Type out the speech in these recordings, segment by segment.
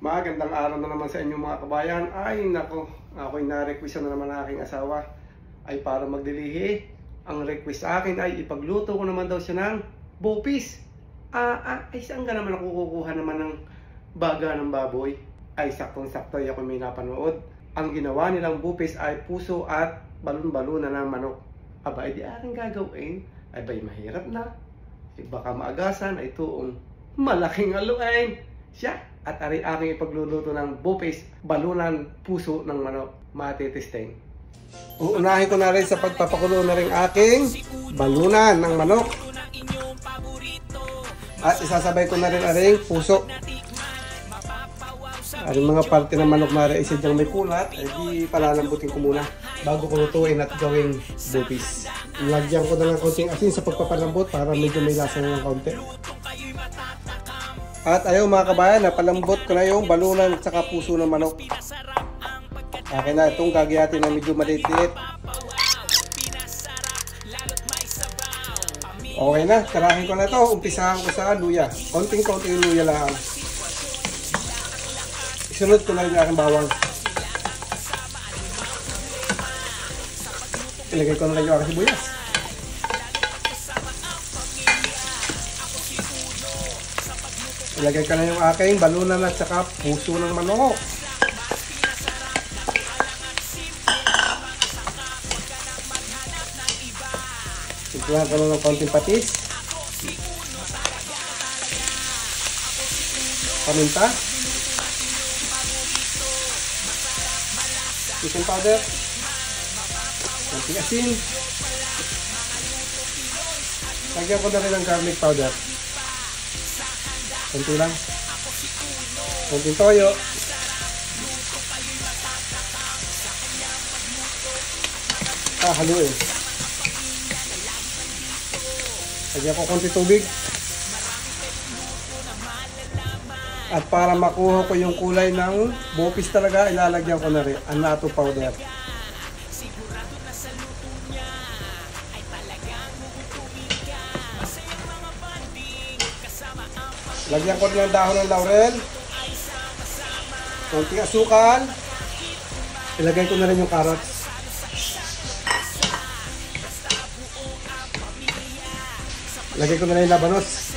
Magandang araw na naman sa inyo mga kabayan. Ay nako, ako'y na-request na naman ng aking asawa ay para magdilihi. Ang request sa akin ay ipagluto ko naman daw siya ng bopis. Ay saan ka naman ako kukuha naman ng baga ng baboy? Ay saktong-sakto ako may napanood. Ang ginawa nilang bopis ay puso at balon-balunan ng manok. Aba, di aking gagawin. Ay ba'y mahirap na. Baka maagasan ay tuong malaking aluin. Siya at ari aking ipagluluto ng bopis, balunan, puso ng manok. Matitesting. Uunahin ko na rin sa pagpapakulo na rin aking balunan ng manok. At isasabay ko na rin aring puso. Aring mga parte ng manok na rin isa dyang may kulat, ay di palalambutin ko muna bago ko lutuin at gawing bopis. Lagyan ko na ng konting asin sa pagpapalambot para medyo may lasa ng konti. At ayaw mga kabayan, napalambot ko na yung balunan at saka puso ng manok. Akin na itong gagayatin na medyo maliit. Okay na, karahin ko na ito. Umpisahan ko sa luya. Konting-konting luya lang. Isunod ko na rin aking bawang. Ilagay ko na rin yung aking sibuyas. Ilagay ko na yung aking balunan at saka puso ng manok. Tignan ko na ng konting patis. Paminta. Chicken powder. Konting asin. Lagyan ko na rin ng garlic powder. Konti lang. Konting toyo. Haluin. Lagyan ko konti tubig. At para makuha ko yung kulay ng bopis talaga, ilalagyan ko na rin ang natto powder. Lagyan ko rin ng dahon ng laurel. Konting asukal. Ilagay ko na rin yung carrots. Lagay ko na rin yung labanos.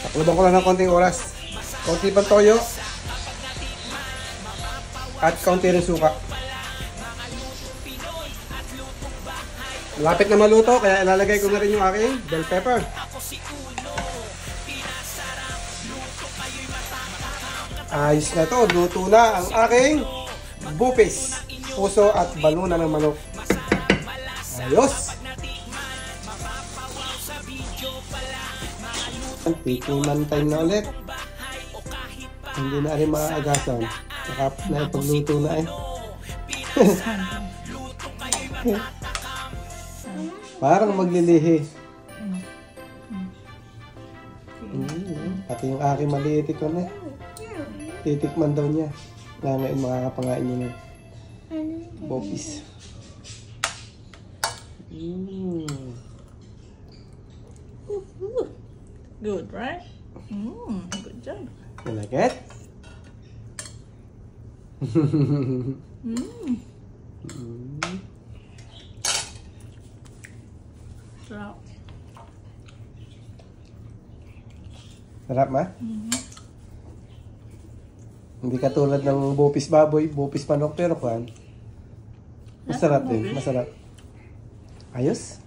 Takluban ko lang ng konting oras. Konti pang toyo. At konti rin suka. Malapit na maluto, kaya ilalagay ko na rin yung aking bell pepper. Ayos na ito, luto na ang aking bopis, puso at balunan ng manok. Ayos! Tikiman time na ulit. Hindi na rin maaagasan. Nakapagluto na eh. Parang maglilihi. Pati yung aking maliit ko na. Titikman daw niya. Ngayon makakapangain niya ng bopis. Good, right? Good job. You like it? Sarap. Sarap ma? Hindi katulad ng bopis baboy, bopis manok, pero kan masarap din, masarap. Ayos?